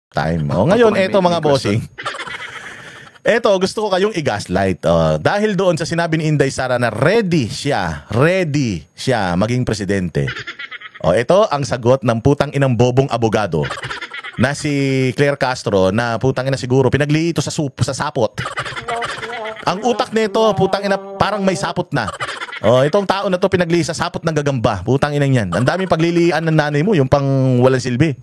time. Ngayon, eto mga bossing. Eto, gusto ko kayong i-gaslight. Dahil doon sa sinabi ni Inday Sara na ready siya maging presidente. Ito ang sagot ng putang inang bobong abogado na si Claire Castro na putang ina siguro pinagliito sa sapot. Ang utak nito, putang ina, parang may sapot na. Itong tao na to pinagli sa sapot ng gagamba. Putang ina yan. Ang daming paglilian ng nanay mo, yung pang walang silbi.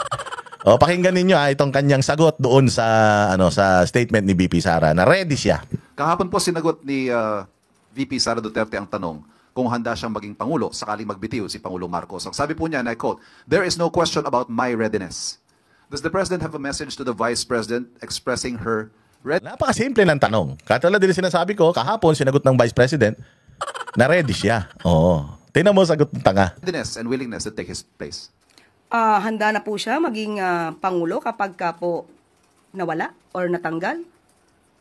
Pakinggan ninyo itong kanyang sagot doon sa sa statement ni VP Sara na ready siya. Kahapon po sinagot ni VP Sara Duterte ang tanong kung handa siyang maging Pangulo sakaling magbitiw si Pangulong Marcos. Ang sabi po niya, and I quote, "There is no question about my readiness." Does the President have a message to the Vice President expressing her readiness? Napakasimple ng tanong. Katulad din sinasabi ko, kahapon sinagot ng Vice President na ready siya. Tingnan mo sagot ng tanga. Readiness and willingness to take his place. Handa na po siya maging Pangulo kapag ka po nawala or natanggal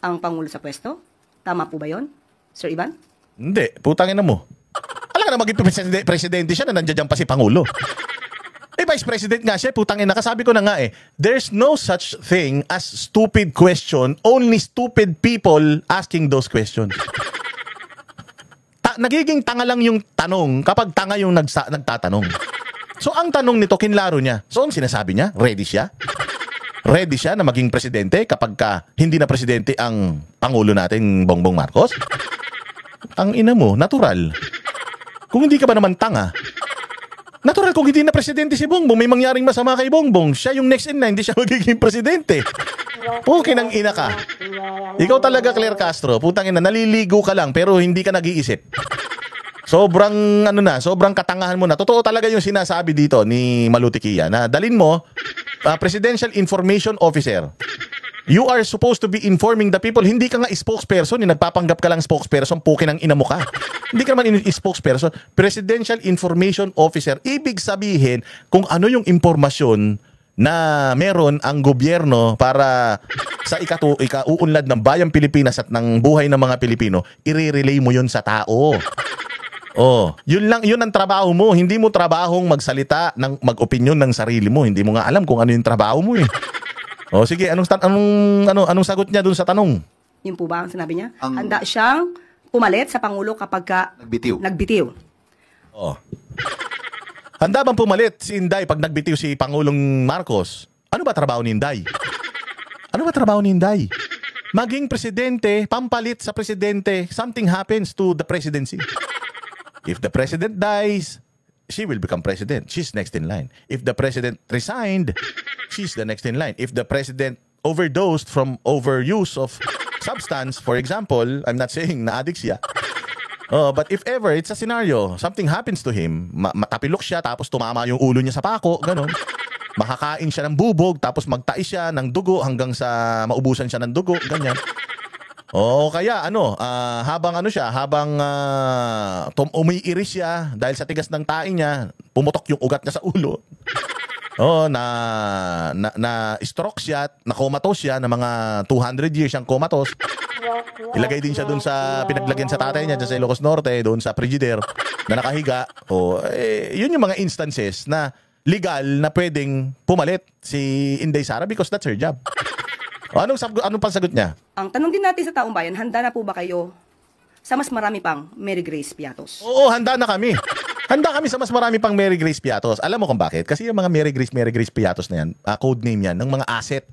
ang Pangulo sa pwesto. Tama po ba yon, Sir Ivan? Hindi, putangin na mo. Alam ka na maging presidente siya na nandiyan pa si Pangulo. Vice President nga siya, putangin na. Kasabi ko na nga there's no such thing as stupid question, only stupid people asking those questions. Nagiging tanga lang yung tanong kapag tanga yung nagtatanong. So ang tanong nito, kinlaro niya. So ang sinasabi niya, ready siya? Ready siya na maging presidente kapag hindi na presidente ang Pangulo natin, Bongbong Marcos? Ang ina mo, natural. Kung hindi ka ba naman tanga, natural kung hindi na presidente si Bongbong, may mangyaring masama kay Bongbong, siya yung next in line, hindi siya magiging presidente. Okay nang ina ka. Ikaw talaga, Claire Castro, putang ina, naliligo ka lang pero hindi ka nag-iisip. Sobrang sobrang katangahan mo na. Totoo talaga yung sinasabi dito ni Malutikia na dalin mo Presidential Information Officer. You are supposed to be informing the people. Hindi ka nga spokesperson, nagpapanggap ka lang spokesperson, pukin ang ina mo ka. Hindi ka naman spokesperson. Presidential Information Officer, ibig sabihin kung ano yung impormasyon na meron ang gobyerno para sa ikauunlad ng bayang Pilipinas at ng buhay ng mga Pilipino, i-relay mo yun sa tao. Yun ang trabaho mo. Hindi mo trabahong magsalita, mag-opinyon ng sarili mo. Hindi mo nga alam kung ano yung trabaho mo sige, anong sagot niya dun sa tanong? Yun po ba ang sinabi niya? Handa siyang pumalit sa Pangulo kapag nagbitiw. Handa bang pumalit si Inday pag nagbitiw si Pangulong Marcos? Ano ba trabaho ni Inday? Maging presidente, pampalit sa presidente, something happens to the presidency. If the president dies, she will become president. She's next in line. If the president resigned, she's the next in line. If the president overdosed from overuse of substance, for example, I'm not saying na-addict siya. But if ever, it's a scenario, something happens to him, matapilok siya, tapos tumama yung ulo niya sa pako, ganon. Makakain siya ng bubog, tapos magtais siya ng dugo hanggang sa maubusan siya ng dugo, ganyan. Kaya habang umiiris siya dahil sa tigas ng tae niya, pumutok yung ugat niya sa ulo. Na stroke siya, na comatose siya, na mga 200 years siyang comatose. Ilagay din siya doon sa pinaglagyan sa tatay niya dyan sa Ilocos Norte, doon sa Frigidaire na nakahiga. Yun yung mga instances na legal na pwedeng pumalit si Inday Sara because that's her job. Anong pansagot niya? Ang tanong din natin sa taong bayan, handa na po ba kayo sa mas marami pang Mary Grace Piatos? Oo, handa na kami. Handa kami sa mas marami pang Mary Grace Piatos. Alam mo kung bakit? Kasi yung mga Mary Grace Piatos na yan, code name yan, ng mga asset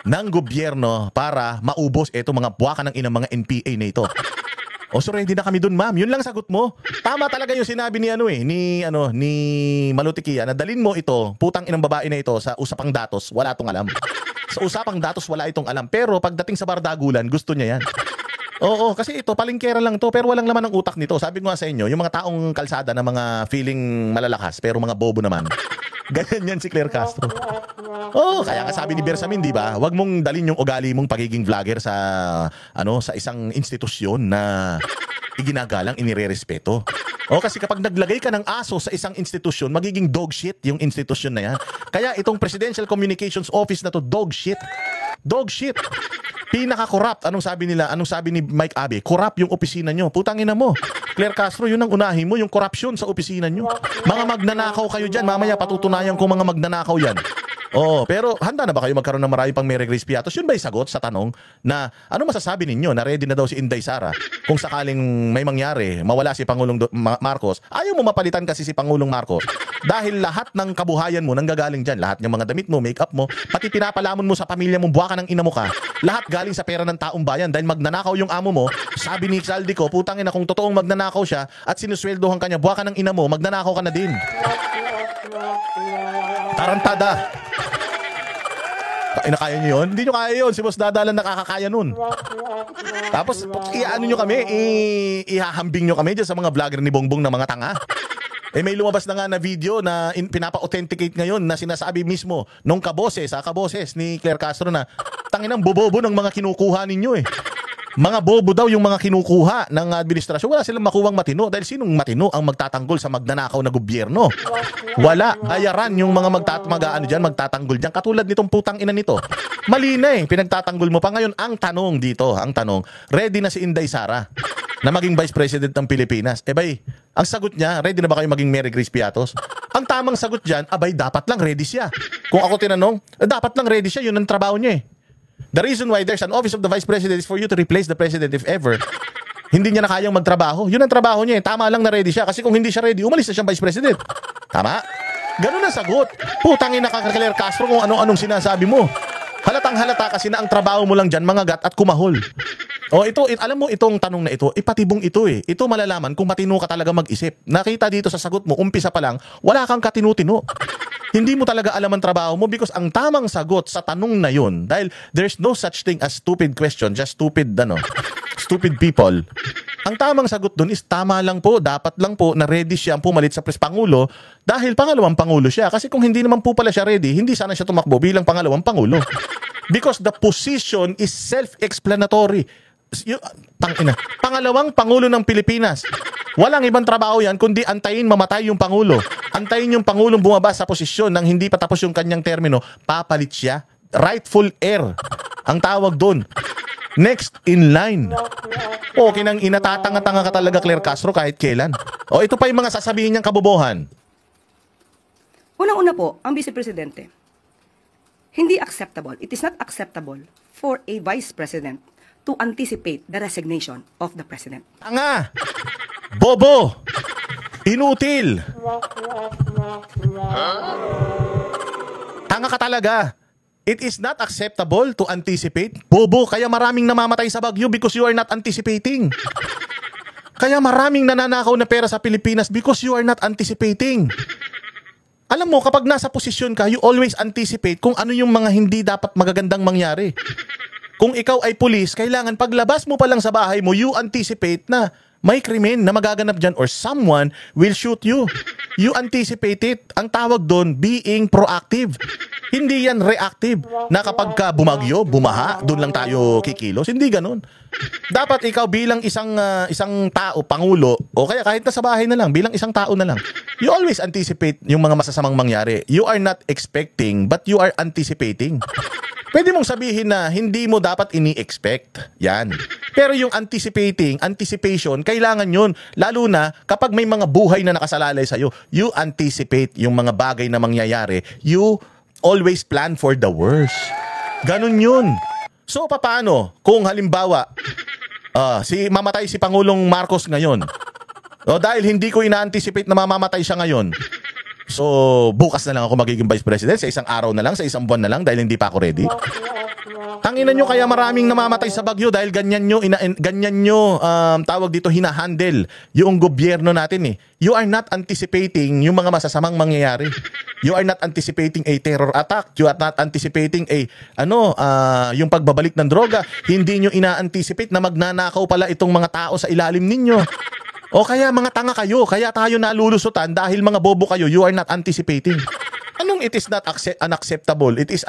ng gobyerno para maubos ito mga buwakan ng inang mga NPA na ito. So ready na kami dun, ma'am. Yun lang sagot mo. Tama talaga yung sinabi ni Malutikia na dalin mo ito, putang inang babae na ito sa usapang datos, wala itong alam. Sa usapang datos, wala itong alam. Pero pagdating sa bardagulan, gusto niya yan. Kasi ito, palingkera lang to, pero walang laman ng utak nito. Sabi ko nga sa inyo, yung mga taong kalsada na mga feeling malalakas, pero mga bobo naman. Ganyan yan si Claire Castro. Kaya nga sabi ni Bersamin, di ba? Huwag mong dalin yung ugali mong pagiging vlogger sa isang institusyon na iginagalang, inirerespeto. Kasi kapag naglagay ka ng aso sa isang institusyon, magiging dog shit yung institusyon na yan. Kaya itong Presidential Communications Office na to, dog shit. Dog shit. Pinaka-corrupt. Anong sabi nila? Anong sabi ni Mike Abe? Corrupt yung opisina nyo. Putangin na mo. Claire Castro, yun ang unahin mo, yung corruption sa opisina nyo. Mga magnanakaw kayo dyan. Mamaya patutunayan ko mga magnanakaw yan. Oo, pero handa na ba kayo magkaroon ng marami pang Mary Grace Piatos? Yun ba yung sagot sa tanong na ano masasabi ninyo na ready na daw si Inday Sara kung sakaling may mangyari, mawala si Pangulong Marcos? Ayaw mo mapalitan kasi si Pangulong Marcos dahil lahat ng kabuhayan mo nanggagaling dyan. Lahat ng mga damit mo, make-up mo, pati pinapalamon mo sa pamilya mo, buwaka ng ina mo ka, lahat galing sa pera ng taong bayan dahil magnanakaw yung amo mo. Sabi ni Saldi ko, putang ina, kung totoong magnanakaw siya at sinusweldohan kanya, buwaka ng ina mo, magnanakaw ka na din. Tarantada. Kaya nyo yun? Hindi nyo kaya yun. Si Boss Dadalan nakakakaya nun. Tapos, i-ano nyo kami, ihahambing nyo kami dyan sa mga vlogger ni Bongbong na mga tanga. Eh may lumabas na nga na video na pinapa-authenticate ngayon na sinasabi mismo nung kaboses ni Claire Castro na tanginang bobobo ng mga kinukuha ninyo eh. Mga bobo daw yung mga kinukuha ng administrasyon. Wala silang makuwang matino dahil sinong matino ang magtatanggol sa magnanakaw na gobyerno? Wala. Ayaran yung mga magtatanggol dyan. Katulad nitong putang ina nito. Mali na eh. Pinagtatanggol mo pa. Ngayon, ang tanong, ready na si Inday Sara na maging Vice President ng Pilipinas? Eh bay, ang sagot niya, ready na ba kayo maging Mary Grace Piatos? Ang tamang sagot dyan, abay, dapat lang ready siya. Kung ako tinanong, dapat lang ready siya. Yun ang trabaho niya eh. The reason why there's an office of the Vice President is for you to replace the President if ever hindi niya na kayang magtrabaho. Yun ang trabaho niya eh. Tama lang na ready siya. Kasi kung hindi siya ready, umalis na siyang Vice President. Tama? Ganun ang sagot. Putangin na Claire Castro kung ano-anong sinasabi mo. Halatang halata kasi na ang trabaho mo lang dyan, mangagat at kumahol. O alam mo itong tanong na ito, ipatibong ito eh. Ito malalaman kung matino ka talaga mag-isip. Nakita dito sa sagot mo, umpisa pa lang, wala kang katino-tino. Hindi mo talaga alam ang trabaho mo because ang tamang sagot sa tanong na yun, dahil there's no such thing as stupid question, just stupid people. Ang tamang sagot dun is tama lang po, dapat lang po na ready siya ang pumalit sa Pangulo dahil pangalawang Pangulo siya. Kasi kung hindi naman po pala siya ready, hindi sana siya tumakbo bilang pangalawang Pangulo. Because the position is self-explanatory. Pangalawang Pangulo ng Pilipinas. Walang ibang trabaho yan kundi antayin mamatay yung Pangulo. Antayin yung Pangulong bumaba sa posisyon nang hindi pa tapos yung kanyang termino, papalit siya. Rightful heir ang tawag doon. Next in line. O kinang inatatanga-tanga ka talaga Claire Castro kahit kailan. O ito pa yung mga sasabihin niyang kabobohan. Unang-una po, ang Vice Presidente, hindi acceptable, it is not acceptable for a Vice President to anticipate the resignation of the President. Tanga! Bobo! Inutil! Tanga ka talaga. It is not acceptable to anticipate. Bobo, kaya maraming namamatay sa bagyo because you are not anticipating. Kaya maraming nananakaw na pera sa Pilipinas because you are not anticipating. Alam mo, kapag nasa posisyon ka, you always anticipate kung ano yung mga hindi dapat magagandang mangyari. Kung ikaw ay pulis, kailangan paglabas mo pa lang sa bahay mo, you anticipate na may krimen na magaganap dyan or someone will shoot you. You anticipate it. Ang tawag doon, being proactive. Hindi yan reactive na kapag ka bumagyo, bumaha, doon lang tayo kikilos. Hindi ganun. Dapat ikaw bilang isang tao, pangulo, o kaya kahit na sa bahay na lang, bilang isang tao na lang, you always anticipate yung mga masasamang mangyari. You are not expecting, but you are anticipating. Pwede mong sabihin na hindi mo dapat ini-expect. Yan. Pero yung anticipation, kailangan yun. Lalo na kapag may mga buhay na nakasalalay sa'yo, you anticipate yung mga bagay na mangyayari. You always plan for the worst. Ganun yun. So, paano? Kung halimbawa, mamatay si Pangulong Marcos ngayon. Dahil hindi ko ina-anticipate na mamamatay siya ngayon. So, bukas na lang ako magiging Vice President, sa isang araw na lang, sa isang buwan na lang dahil hindi pa ako ready. Tanginan nyo kaya maraming namamatay sa bagyo dahil ganyan nyo tawag dito, hinahandle yung gobyerno natin eh. You are not anticipating yung mga masasamang mangyayari. You are not anticipating a terror attack. You are not anticipating yung pagbabalik ng droga. Hindi nyo ina-anticipate na magnanakaw pala itong mga tao sa ilalim ninyo. O kaya mga tanga kayo, kaya tayo nalulusutan dahil mga bobo kayo, you are not anticipating. Anong it is not unacceptable? It is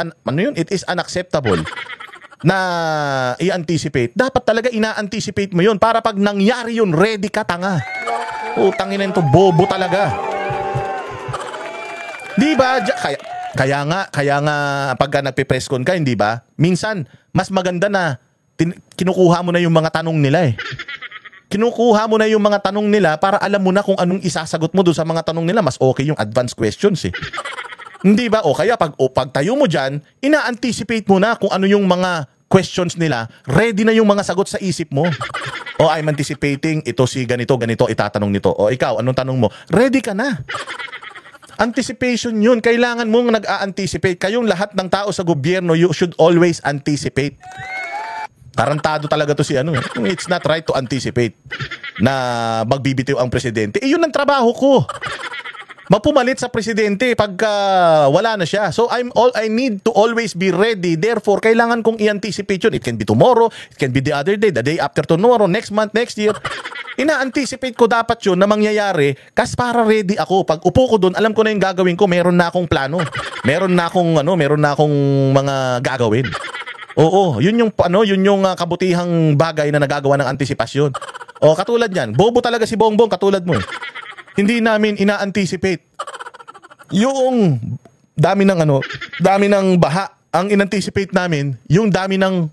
unacceptable na i-anticipate. Dapat talaga ina-anticipate mo yun para pag nangyari yun, ready ka, tanga. Utangin na ito, bobo talaga. Di ba? Kaya nga pagka nagpe-presscon ka, hindi ba? Minsan, mas maganda na kinukuha mo na yung mga tanong nila eh. Kinukuha mo na yung mga tanong nila para alam mo na kung anong isasagot mo doon sa mga tanong nila. Mas okay yung advanced questions eh. Hindi ba? O kaya pag tayo mo dyan, ina-anticipate mo na kung ano yung mga questions nila, ready na yung mga sagot sa isip mo. O I'm anticipating, ito si ganito, itatanong nito. O ikaw, anong tanong mo? Ready ka na. Anticipation yun. Kailangan mong nag-a-anticipate. Kayong lahat ng tao sa gobyerno, you should always anticipate. Tarantado talaga to si ano. It's not right to anticipate na magbibitiw ang presidente. Yun ang trabaho ko. Mapumalit sa presidente pagka wala na siya. So I need to always be ready. Therefore, kailangan kong i-anticipate yun. It can be tomorrow, it can be the other day, the day after tomorrow, next month, next year. Ina-anticipate ko dapat yun na mangyayari kasi para ready ako. Pag upo ko doon, alam ko na yung gagawin ko. Meron na akong plano. Meron na akong mga gagawin. Oo, yun yung kabutihang bagay na nagagawa ng antisipasyon. O katulad niyan, bobo talaga si Bongbong katulad mo eh. Hindi namin ina-anticipate yung dami ng baha. Ang in-anticipate namin, yung dami ng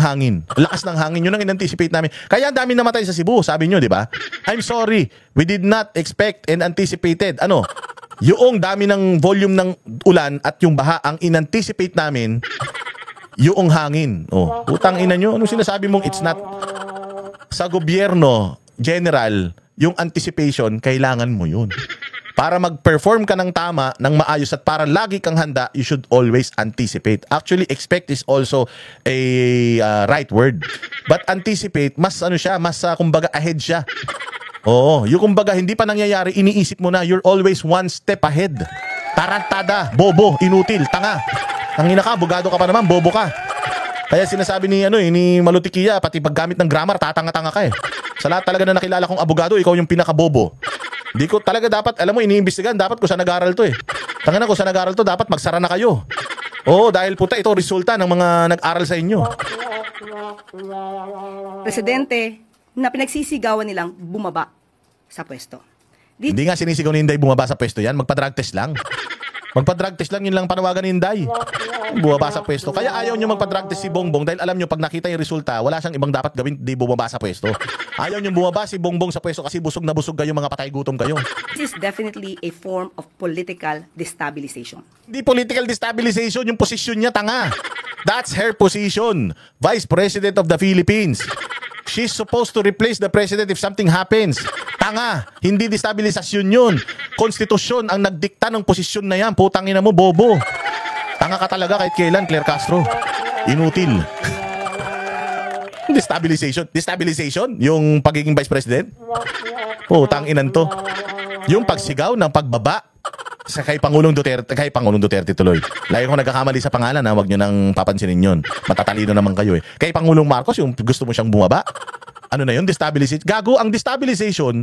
hangin. Lakas ng hangin, yun ang in-anticipate namin. Kaya dami namatay sa Cebu, sabi nyo, di ba? I'm sorry, we did not expect and anticipated. Yung dami ng volume ng ulan at yung baha, ang in-anticipate namin, yung hangin. Oh, utang ina nyo, anong sinasabi mong it's not? Sa gobyerno, general, yung anticipation, kailangan mo yun. Para mag-perform ka ng tama, ng maayos at para lagi kang handa, you should always anticipate. Actually, expect is also a right word. But anticipate, mas kumbaga ahead siya. Oo, yung kumbaga hindi pa nangyayari, iniisip mo na, you're always one step ahead. Tarantada, bobo, inutil, tanga. Tangina ka, abogado ka pa naman, bobo ka. Kaya sinasabi ni Malutikia, pati paggamit ng grammar, tatanga-tanga ka eh. Sa lahat talaga na nakilala kong abogado, ikaw yung pinakabobo. Hindi ko talaga dapat, alam mo, iniimbestigahan, dapat ko sa nag-aral to eh. Tangina ko sa nag-aral to, dapat magsara na kayo. Oo, dahil puta, ito resulta ng mga nag-aral sa inyo. Presidente, na pinagsisigawan nilang bumaba sa pwesto. Hindi nga sinisigaw ni Inday bumaba sa pwesto yan, magpa-drug test lang. Magpa-drug test lang, yun lang panawagan ni Inday. Bumaba sa pwesto. Kaya ayaw nyo magpa-drug test si Bongbong dahil alam nyo pag nakita yung resulta, wala siyang ibang dapat gawin, di bumaba sa pwesto. Ayaw nyo bumaba si Bongbong sa pwesto kasi busog na busog kayo, mga patay gutom kayo. This is definitely a form of political destabilization. Di political destabilization, yung posisyon niya, tanga. That's her position. Vice President of the Philippines. She's supposed to replace the president if something happens. Tanga, hindi destabilisasyon yun. Konstitusyon ang nagdikta ng posisyon na yan. Putang ina mo, bobo. Tanga ka talaga kahit kailan, Claire Castro. Inutil. Destabilization. Destabilization? Yung pagiging vice president? Putang inan to. Yung pagsigaw ng pagbaba sa kay Pangulong Duterte tuloy. Lagi ko nagkakamali sa pangalan, wag nyo nang papansinin yun. Matatalino naman kayo eh. Kay Pangulong Marcos, yung gusto mo siyang bumaba. Ano na yun? Destabilization. Gago, ang destabilization,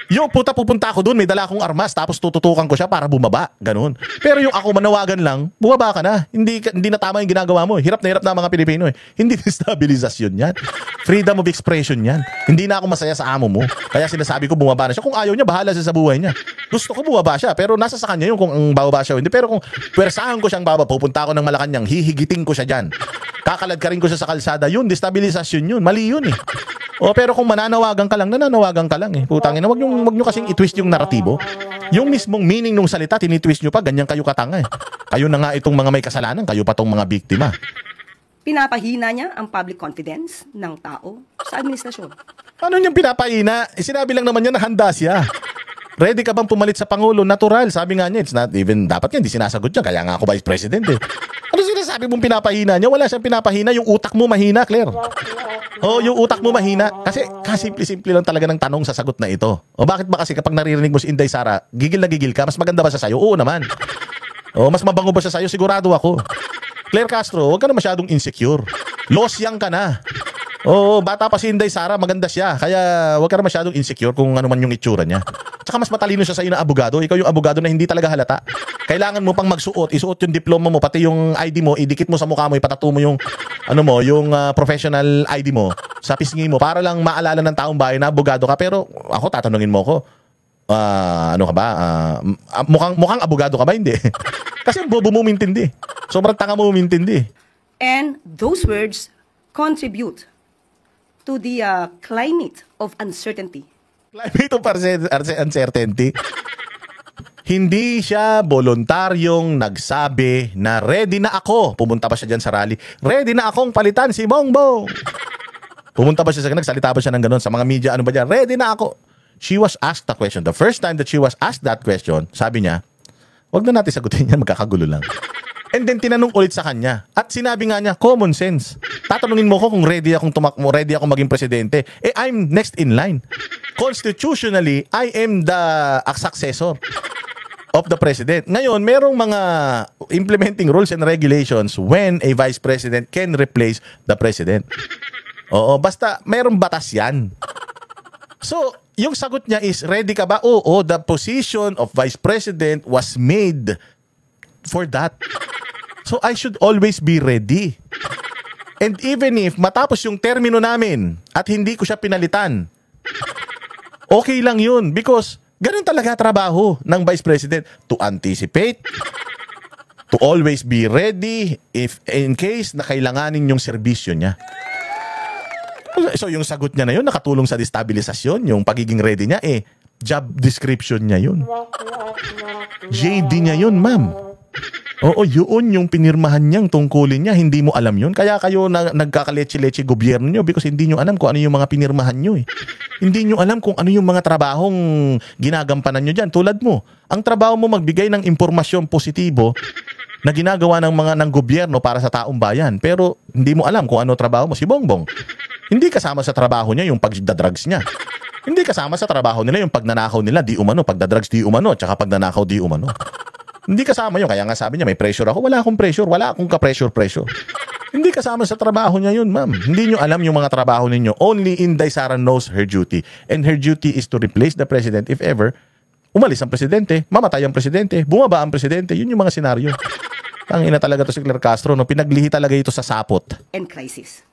yung pupunta ako doon, may dala akong armas, tapos tututukan ko siya para bumaba. Ganun. Pero yung ako manawagan lang, bumaba ka na. Hindi na tama yung ginagawa mo. Hirap na mga Pilipino eh. Hindi destabilizasyon yan. Freedom of expression yan. Hindi na ako masaya sa amo mo. Kaya sinasabi ko bumaba na siya. Kung ayaw niya, bahala siya sa buhay niya. Gusto ko bumaba siya, pero nasa sa kanya yun kung ang bababa siya o hindi. Pero kung pwersahan ko siyang baba, pupunta ako ng Malacanang, hihigiting ko siya dyan. Kakalad ka rin ko siya sa kalsada. Yun, destabilisasyon yun. Mali yun eh. O pero kung nananawagan ka lang eh. Putangin na, wag nyo kasing i-twist yung naratibo. Yung mismong meaning ng salita, tinitwist nyo pa, ganyan kayo katanga eh. Kayo na nga itong mga may kasalanan, kayo pa tong mga biktima. Pinapahina niya ang public confidence ng tao sa administrasyon. Ano niyang pinapahina? Sinabi lang naman niya na handa siya. Ready ka bang pumalit sa Pangulo? Natural. Sabi nga niya, it's not even, dapat nga, hindi sinasagot niya. Kaya nga ako Vice President eh. Ano sinasabi mong pinapahina niya? Wala siyang pinapahina. Yung utak mo mahina, Claire. Oh, yung utak mo mahina. Kasi simple-simple lang talaga ng tanong sa sagot na ito. O bakit ba kasi kapag naririnig mo si Inday Sara, gigil na gigil ka? Mas maganda ba siya sa'yo? Oo naman. O mas mabango ba siya sa'yo? Sigurado ako. Claire Castro, huwag ka na masyadong insecure. Lost young ka na. Oo, bata pa si Inday Sara, maganda siya. Kaya huwag ka na masyadong insecure kung ano man yung itsura niya. Tsaka mas matalino siya sa'yo na abogado. Ikaw yung abogado na hindi talaga halata. Kailangan mo pang magsuot, isuot yung diploma mo, pati yung ID mo, idikit mo sa mukha mo, ipatato mo yung professional ID mo sa pisngi mo para lang maalala ng taong bayan na abogado ka. Pero ako, tatanungin mo ako, ano ka ba? Mukhang abogado ka ba? Hindi. Kasi bobo mo umintindi. Sobrang tanga mo umintindi. And those words contribute to the climate of uncertainty. Climate of uncertainty? Hindi siya voluntaryong nagsabi na ready na ako. Pumunta pa siya dyan sa rally. Ready na akong palitan si Bongbong. Pumunta pa siya sa nagsalita pa siya ng ganun sa mga media. Ano ba dyan? Ready na ako. She was asked the question. The first time that she was asked that question, sabi niya, wag na natin sagutin yan, magkakagulo lang. And then tinanong ulit sa kanya. At sinabi nga niya, common sense. Tatanungin mo ko kung ready akong tumakbo, ready akong maging presidente. I'm next in line. Constitutionally, I am the successor of the president. Ngayon, merong mga implementing rules and regulations when a vice president can replace the president. Oo, basta merong batas yan. So, yung sagot niya is, ready ka ba? Oo, the position of vice president was made for that. So, I should always be ready. And even if matapos yung termino namin at hindi ko siya pinalitan, okay lang yun because ganun talaga trabaho ng Vice President, to anticipate, to always be ready if in case na kailanganin yung serbisyo niya. So yung sagot niya na yun, nakatulong sa destabilisasyon, yung pagiging ready niya, job description niya yun. JD niya yun, ma'am. Oo, yun yung pinirmahan niyang tungkulin niya, hindi mo alam yun. Kaya kayo nagkakaleche-leche gobyerno niyo because hindi niyo alam kung ano yung mga pinirmahan niyo. Hindi niyo alam kung ano yung mga trabahong ginagampanan niyo diyan. Tulad mo, ang trabaho mo magbigay ng impormasyon positibo na ginagawa ng gobyerno para sa taong bayan. Pero hindi mo alam kung ano trabaho mo. Si Bongbong, hindi kasama sa trabaho niya yung pagdadrugs niya. Hindi kasama sa trabaho nila yung pagnanakaw nila, di umano, pagdadrugs di umano, tsaka pagnanakaw di umano. Hindi kasama yun. Kaya nga sabi niya, may pressure ako. Wala akong pressure. Wala akong ka-pressure. Hindi kasama sa trabaho niya yun, ma'am. Hindi niyo alam yung mga trabaho ninyo. Only Inday Sara knows her duty. And her duty is to replace the president if ever umalis ang presidente, mamatay ang presidente, bumaba ang presidente. Yun yung mga senaryo. Tangina talaga to si Claire Castro. No? Pinaglihi talaga ito sa sapot. And crisis.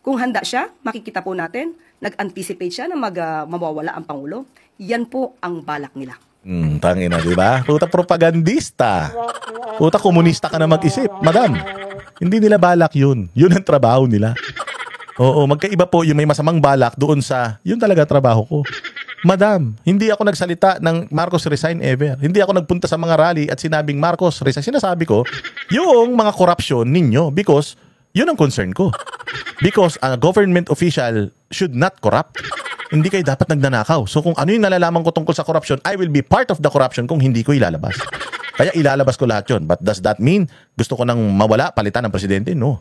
Kung handa siya, makikita po natin, nag-anticipate siya na mawawala ang Pangulo. Yan po ang balak nila. Tangina, di ba? Puta propagandista. Puta komunista ka na mag-isip, madam. Hindi nila balak yun. Yun ang trabaho nila. Oo, magkaiba po yung may masamang balak doon sa, yun talaga trabaho ko. Madam, hindi ako nagsalita ng Marcos resign ever. Hindi ako nagpunta sa mga rally at sinabing Marcos resign. Sinasabi ko, yung mga corruption ninyo because yun ang concern ko. Because a government official should not corrupt. Hindi kayo dapat nagnanakaw. So kung ano yung nalalaman ko tungkol sa corruption, I will be part of the corruption kung hindi ko ilalabas. Kaya ilalabas ko lahat yun. But does that mean gusto ko nang mawala, palitan ng presidente? No.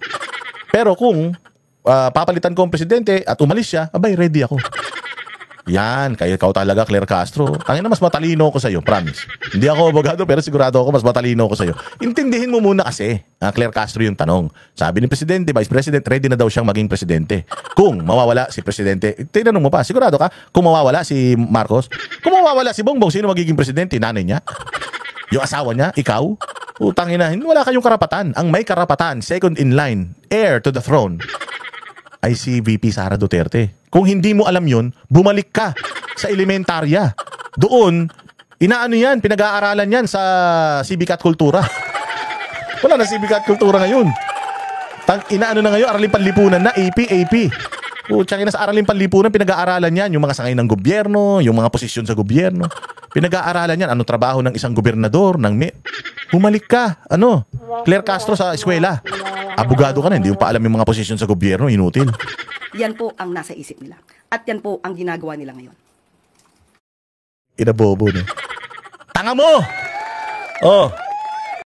Pero kung papalitan ko ang presidente at umalis siya, abay, ready ako. Yan, kayo talaga, Claire Castro. Tangin na mas matalino ko sa'yo, promise. Hindi ako abogado, pero sigurado ako mas matalino ko sa'yo. Intindihin mo muna kasi, Claire Castro yung tanong. Sabi ni Presidente, Vice President, ready na daw siyang maging presidente. Kung mawawala si Presidente, tinanong mo pa, sigurado ka, kung mawawala si Marcos, kung mawawala si Bongbong, sino magiging presidente? Nanay niya? Yung asawa niya? Ikaw? Tangin na, wala kayong karapatan. Ang may karapatan, second in line, heir to the throne, ay si VP Sara Duterte. Kung hindi mo alam yun, bumalik ka sa elementarya. Doon, inaano yan, pinag-aaralan yan sa Civic at Kultura. Wala na Civic at Kultura ngayon. Inaano na ngayon, Aralin Panlipunan na, AP. Tsaka na sa Aralin Panlipunan, pinag-aaralan yan, yung mga sangay ng gobyerno, yung mga posisyon sa gobyerno. Pinag-aaralan yan, ano trabaho ng isang gobernador, bumalik ka, Claire Castro sa eskwela. Abogado ka na, hindi mo pa alam yung mga posisyon sa gobyerno, inutil. Yan po ang nasa isip nila. At yan po ang ginagawa nila ngayon. Inabobo, no? Tanga mo! Oh,